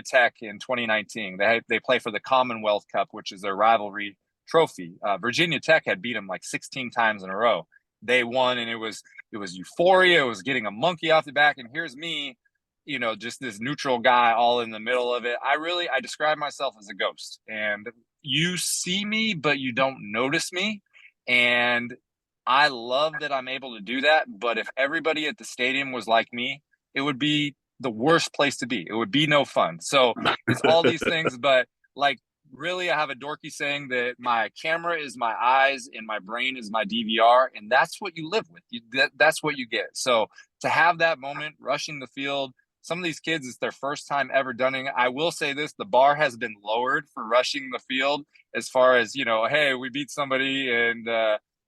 Tech in 2019. They play for the Commonwealth Cup, which is their rivalry trophy. Virginia Tech had beat them like 16 times in a row. They won, and it was euphoria. It was getting a monkey off the back, and here's me, just this neutral guy all in the middle of it. I describe myself as a ghost, and you see me, but you don't notice me. And I love that I'm able to do that, but if everybody at the stadium was like me, it would be the worst place to be. It would be no fun. So it's all these things, but like really I have a dorky saying that my camera is my eyes and my brain is my DVR, and that's what you live with. That's what you get. So to have that moment rushing the field, some of these kids, it's their first time ever done it. I will say this, the bar has been lowered for rushing the field as far as, hey, we beat somebody and,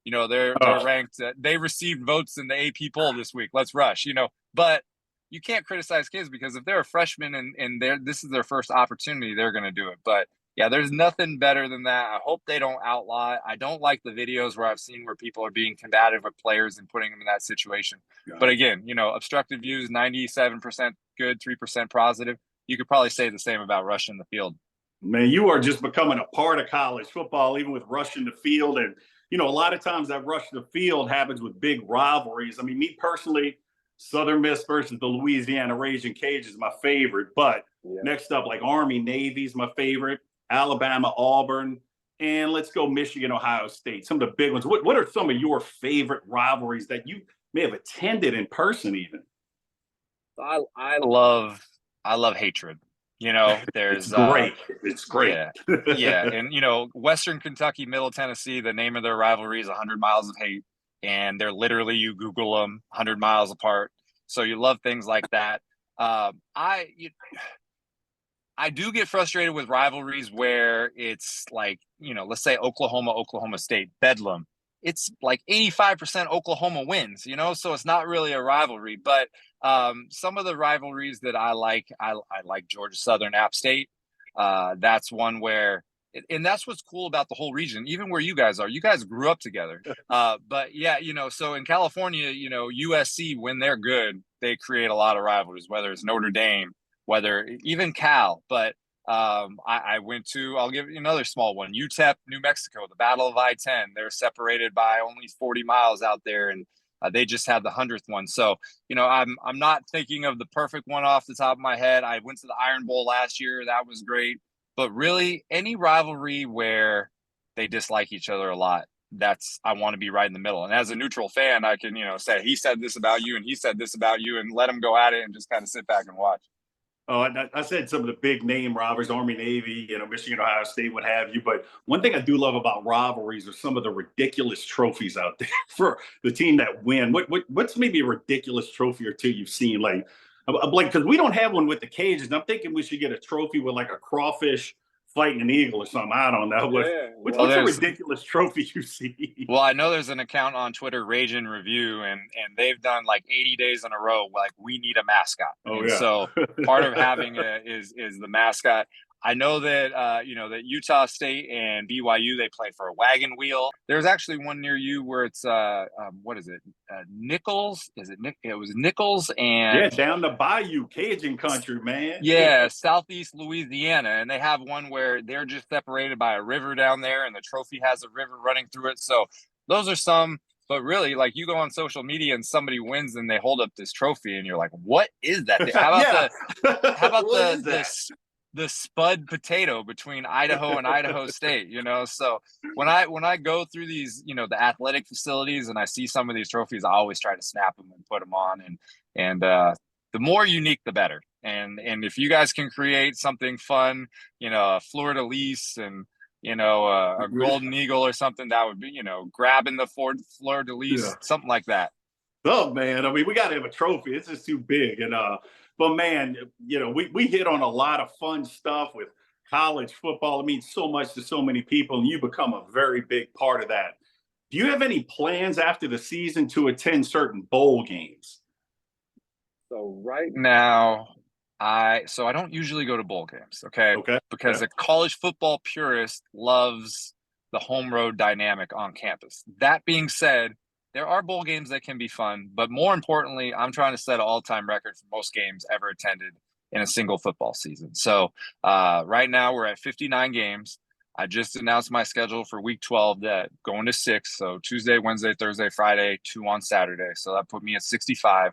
they're ranked. They received votes in the AP poll this week. Let's rush, But you can't criticize kids because if they're a freshman and this is their first opportunity, they're going to do it. But yeah, there's nothing better than that. I hope they don't outlaw it. I don't like the videos where I've seen where people are being combative with players and putting them in that situation. Yeah. But again, obstructed views, 97% good, 3% positive. You could probably say the same about rushing the field. Man, you are just becoming a part of college football, even with rushing the field. And a lot of times that rush to the field happens with big rivalries. I mean, me personally, Southern Miss versus the Louisiana Raging Cage is my favorite. But next up, like Army Navy is my favorite, Alabama Auburn, and let's go Michigan Ohio State. Some of the big ones. What are some of your favorite rivalries that you may have attended in person even? I love hatred. It's There's great. It's great. Yeah. And Western Kentucky, Middle Tennessee, the name of their rivalry is 100 Miles of Hate, and they're literally, you Google them, 100 miles apart. So you love things like that. I do get frustrated with rivalries where it's like, let's say Oklahoma State, Bedlam. It's like 85% Oklahoma wins, so it's not really a rivalry. But some of the rivalries that I like Georgia Southern, App State. That's one where, and that's what's cool about the whole region, even where you guys are. You guys grew up together. But yeah, so in California, USC, when they're good, they create a lot of rivalries, whether it's Notre Dame, whether even Cal. But I went to, I'll give you another small one, UTEP, New Mexico, the Battle of I-10. They're separated by only 40 miles out there, and they just had the 100th one. So, I'm not thinking of the perfect one off the top of my head. I went to the Iron Bowl last year. That was great. But really, any rivalry where they dislike each other a lot, I want to be right in the middle. And as a neutral fan, I can, say, he said this about you and he said this about you, and let them go at it and just kind of sit back and watch. Oh, I said some of the big name rivalries, Army Navy, Michigan, Ohio State, what have you. But one thing I do love about rivalries are some of the ridiculous trophies out there for the team that win. What's maybe a ridiculous trophy or two you've seen? Like, because we don't have one with the cages. And I'm thinking we should get a trophy with like a crawfish fighting an eagle or something. I don't know. What's a ridiculous trophy you see? Well, I know there's an account on Twitter, Rage and Review, and they've done like 80 days in a row, like, we need a mascot. So part of having is the mascot. I know that that Utah State and BYU, they play for a wagon wheel. There's actually one near you where it's what is it? Nichols? Is it Nick? It was Nichols and down the bayou, Cajun country, man. Yeah, Southeast Louisiana, and they have one where they're just separated by a river down there, and the trophy has a river running through it. So those are some. But really, like, you go on social media and somebody wins and they hold up this trophy, and you're like, "What is that? How about the spud potato between Idaho and Idaho State?" So when I go through these, the athletic facilities, and I see some of these trophies, I always try to snap them and put them on, and the more unique, the better. And if you guys can create something fun, a fleur-de-lis and a golden eagle or something, that would be, grabbing the fleur-de-lis, something like that. Oh man, I mean, we got to have a trophy. It's just too big. And but man, we hit on a lot of fun stuff with college football. It means so much to so many people, and you become a very big part of that. Do you have any plans after the season to attend certain bowl games? So right now, I don't usually go to bowl games, okay? Because a college football purist loves the home road dynamic on campus. That being said, there are bowl games that can be fun, but more importantly, I'm trying to set an all-time record for most games ever attended in a single football season. So right now we're at 59 games. I just announced my schedule for week 12, that going to 6. So Tuesday, Wednesday, Thursday, Friday, 2 on Saturday. So that put me at 65.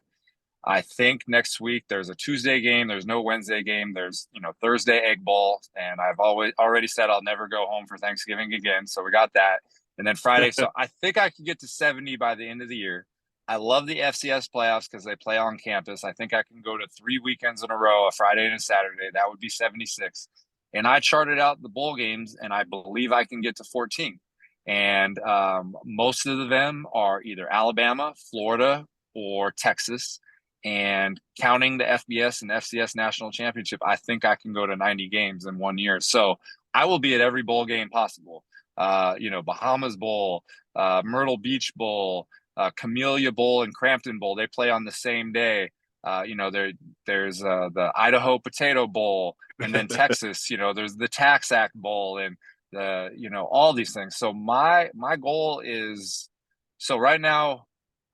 I think next week there's a Tuesday game. There's no Wednesday game. There's, Thursday Egg Bowl. And I've already said I'll never go home for Thanksgiving again. So we got that. And then Friday. So I think I can get to 70 by the end of the year. I love the FCS playoffs because they play on campus. I think I can go to 3 weekends in a row, a Friday and a Saturday. That would be 76. And I charted out the bowl games, and I believe I can get to 14. And most of them are either Alabama, Florida, or Texas. And counting the FBS and FCS national championship, I think I can go to 90 games in 1 year. So I will be at every bowl game possible. Bahamas Bowl, Myrtle Beach Bowl, Camellia Bowl, and Crampton Bowl. They play on the same day. There's the Idaho Potato Bowl, and then Texas. There's the Taxac Bowl, and all these things. So my goal is, so right now,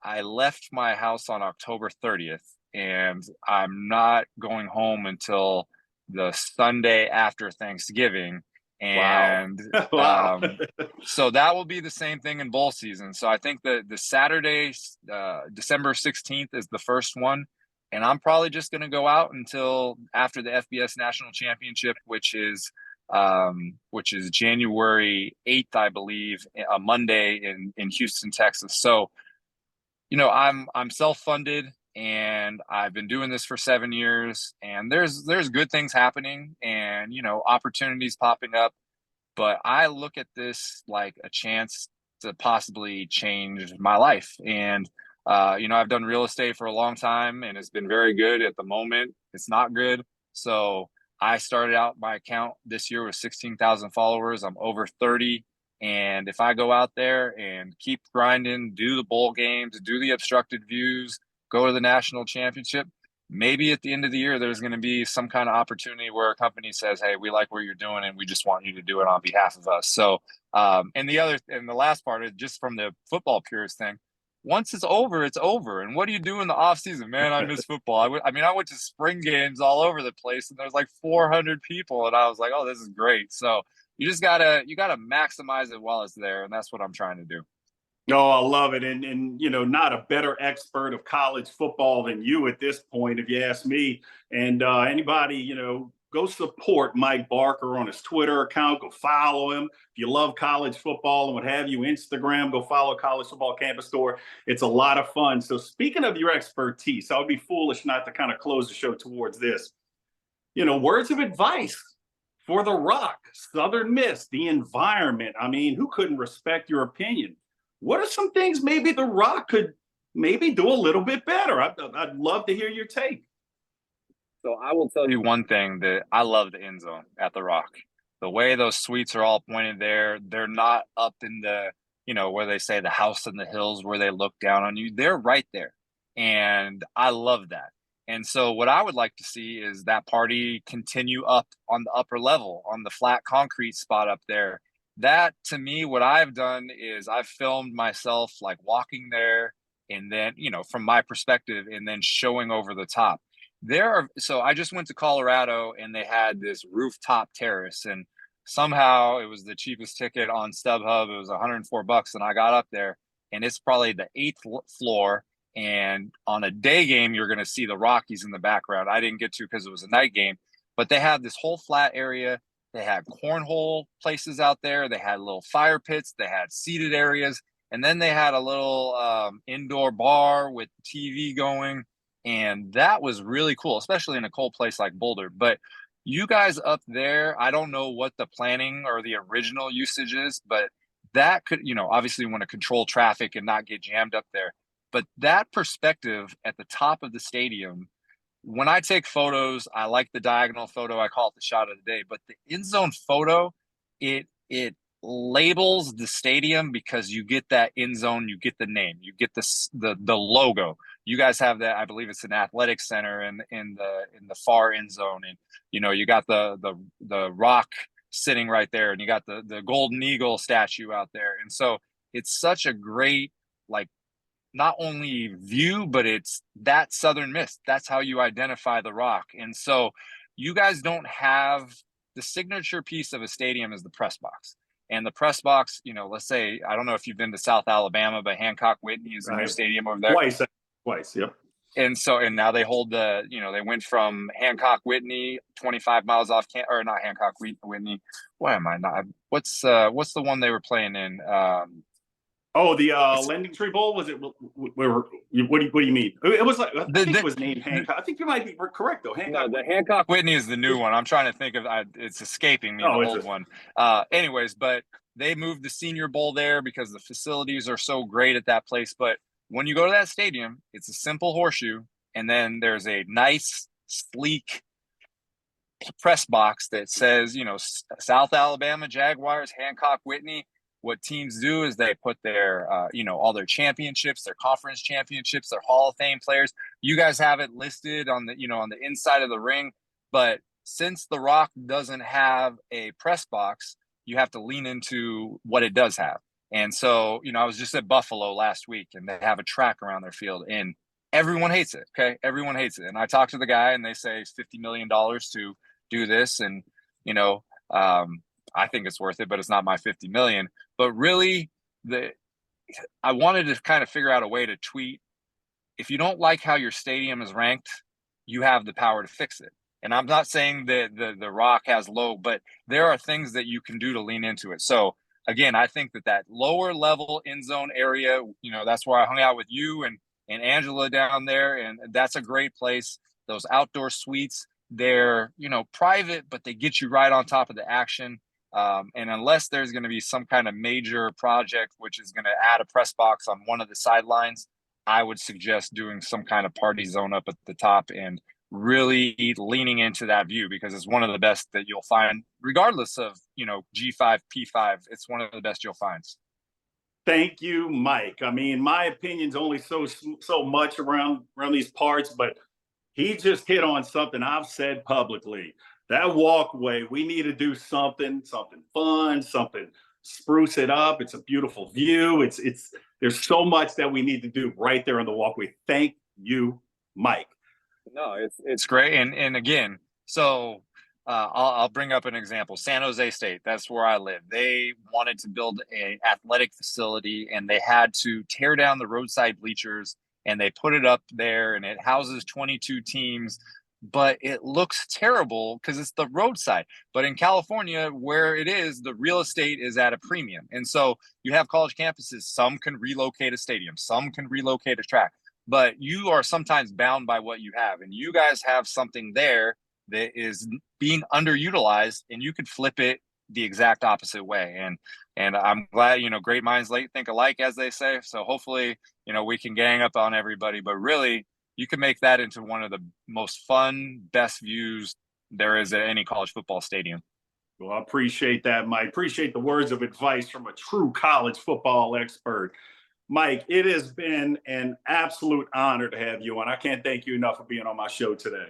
I left my house on October 30th, and I'm not going home until the Sunday after Thanksgiving. Wow. And Wow. so that will be the same thing in bowl season. So I think the Saturday, December 16th is the first one. And I'm probably just going to go out until after the FBS National Championship, which is January 8th, I believe, a Monday in Houston, Texas. So, I'm self-funded and I've been doing this for 7 years, and there's good things happening and, opportunities popping up. But I look at this like a chance to possibly change my life. And, I've done real estate for a long time and it's been very good. At the moment, it's not good. So I started out my account this year with 16,000 followers. I'm over 30. And if I go out there and keep grinding, do the bowl games, do the obstructed views, go to the national championship, maybe at the end of the year, there's going to be some kind of opportunity where a company says, hey, we like what you're doing and we just want you to do it on behalf of us. So, and the last part is just from the football purist thing. Once it's over, it's over. And what do you do in the off season? Man, I miss football. I went to spring games all over the place and there's like 400 people. And I was like, oh, this is great. So you gotta maximize it while it's there. And that's what I'm trying to do. No, I love it. And not a better expert of college football than you at this point, if you ask me. And anybody, go support Mike Barker on his Twitter account. Go follow him. If you love college football and what have you, Instagram, go follow College Football Campus Store. It's a lot of fun. So speaking of your expertise, I would be foolish not to kind of close the show towards this. Words of advice for the Rock, Southern Miss, the environment. I mean, who couldn't respect your opinion? What are some things maybe the Rock could maybe do a little bit better? I'd love to hear your take. So I will tell you one thing, that I love the end zone at the Rock. The way those suites are all pointed there, they're not up in the, where they say the house in the hills where they look down on you. They're right there. And I love that. And so what I would like to see is that party continue up on the upper level, on the flat concrete spot up there. That, to me, what I've done is I've filmed myself like walking there and then, from my perspective, and then showing over the top. So I just went to Colorado and they had this rooftop terrace, and somehow it was the cheapest ticket on StubHub. It was $104, and I got up there and it's probably the 8th floor. And on a day game, you're going to see the Rockies in the background. I didn't get to because it was a night game, but they had this whole flat area. They had cornhole places out there. They had little fire pits. They had seated areas. And then they had a little indoor bar with TV going. And that was really cool, especially in a cold place like Boulder. But you guys up there, I don't know what the planning or the original usage is, but that could, obviously want to control traffic and not get jammed up there. But that perspective at the top of the stadium, when I take photos, I like the diagonal photo. I call it the shot of the day. But the end zone photo, it labels the stadium because you get that end zone, you get the name, you get the logo. You guys have that. I believe it's an athletic center in the far end zone, and you got the Rock sitting right there, and you got the Golden Eagle statue out there, and so it's such a great not only view, but it's that Southern Miss. That's how you identify the Rock. And so you guys don't have the signature piece of a stadium is the press box. And the press box, let's say, I don't know if you've been to South Alabama, but Hancock Whitney is a new stadium over there. Twice, yep. And now they hold they went from Hancock Whitney, 25 miles off, or not Hancock Whitney. Why am I not? What's the one they were playing in? The Lending Tree Bowl, was it? What do you mean? It was like, I think it was named Hancock. I think you might be correct though. Hancock. No, the Hancock Whitney is the new one. I'm trying to think of. It's escaping me. The old one. Anyways, but they moved the Senior Bowl there because the facilities are so great at that place. But when you go to that stadium, it's a simple horseshoe, and then there's a nice, sleek press box that says, South Alabama Jaguars, Hancock Whitney. What teams do is they put their, all their championships, their conference championships, their Hall of Fame players. You guys have it listed on the, on the inside of the ring. But since the Rock doesn't have a press box, you have to lean into what it does have. And so, I was just at Buffalo last week, and they have a track around their field, and everyone hates it. Okay, everyone hates it. And I talked to the guy, and they say it's $50 million to do this, and I think it's worth it, but it's not my 50 million. But really, I wanted to kind of figure out a way to tweet. If you don't like how your stadium is ranked, you have the power to fix it. And I'm not saying that the Rock has low, but there are things that you can do to lean into it. So again, I think that lower level end zone area, that's where I hung out with you and Angela down there. And that's a great place. Those outdoor suites, they're, private, but they get you right on top of the action. And unless there's going to be some kind of major project, which is going to add a press box on one of the sidelines, I would suggest doing some kind of party zone up at the top and really leaning into that view, because it's one of the best that you'll find, regardless of, G5, P5. It's one of the best you'll find. Thank you, Mike. I mean, my opinion's only so much around these parts, but he just hit on something I've said publicly. That walkway, we need to do something fun, something spruce it up. It's a beautiful view. There's so much that we need to do right there on the walkway. Thank you, Mike. No, it's great. And again, so I'll bring up an example. San Jose State, that's where I live. They wanted to build an athletic facility, and they had to tear down the roadside bleachers, and they put it up there, and it houses 22 teams. But it looks terrible because it's the roadside. But in California, where it is, the real estate is at a premium. And so you have college campuses. Some can relocate a stadium. Some can relocate a track. But you are sometimes bound by what you have. And you guys have something there that is being underutilized, and you could flip it the exact opposite way. And I'm glad, great minds think alike, as they say. So hopefully, we can gang up on everybody. But really, you can make that into one of the most fun, best views there is at any college football stadium. Well, I appreciate that, Mike. Appreciate the words of advice from a true college football expert. Mike, it has been an absolute honor to have you on. I can't thank you enough for being on my show today.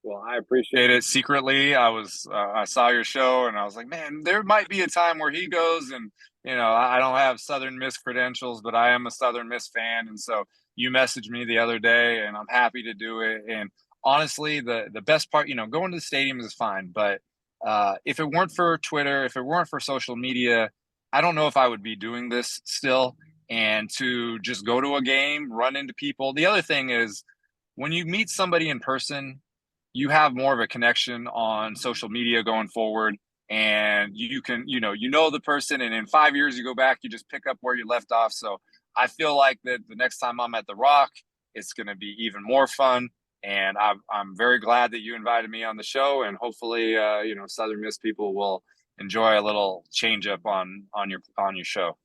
Well, I appreciate it. Secretly, I saw your show and I was like, man, there might be a time where he goes, and, I don't have Southern Miss credentials, but I am a Southern Miss fan. And so you messaged me the other day, and I'm happy to do it. And honestly, the best part, going to the stadium is fine. But if it weren't for Twitter, if it weren't for social media, I don't know if I would be doing this still. And to just go to a game, run into people. The other thing is, when you meet somebody in person, you have more of a connection on social media going forward. And you can, the person, and in 5 years you go back, you just pick up where you left off. So I feel like that the next time I'm at the Rock, it's going to be even more fun. And I'm very glad that you invited me on the show. And hopefully, Southern Miss people will enjoy a little change up on your show.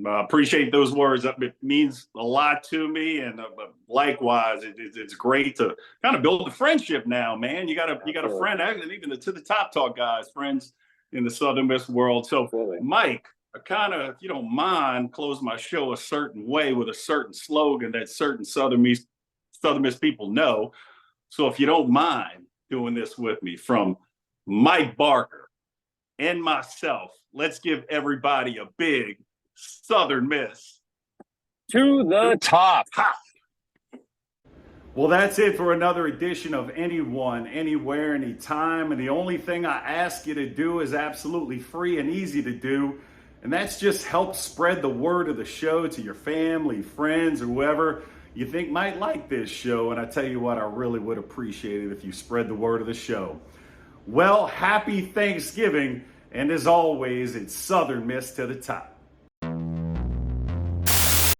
Appreciate those words. It means a lot to me, and likewise, it's great to kind of build a friendship now, man. You got a friend, actually, even to the Top Talk guys, friends in the Southern Miss world. So, absolutely. Mike, I kind of, if you don't mind, close my show a certain way with a certain slogan that certain Southern Miss people know. So, if you don't mind doing this with me, from Mike Barker and myself, let's give everybody a big Southern Miss to the top. Well, that's it for another edition of Anyone, Anywhere, Anytime. And the only thing I ask you to do is absolutely free and easy to do. And that's just help spread the word of the show to your family, friends, or whoever you think might like this show. And I tell you what, I really would appreciate it if you spread the word of the show. Well, happy Thanksgiving. And as always, it's Southern Miss to the top.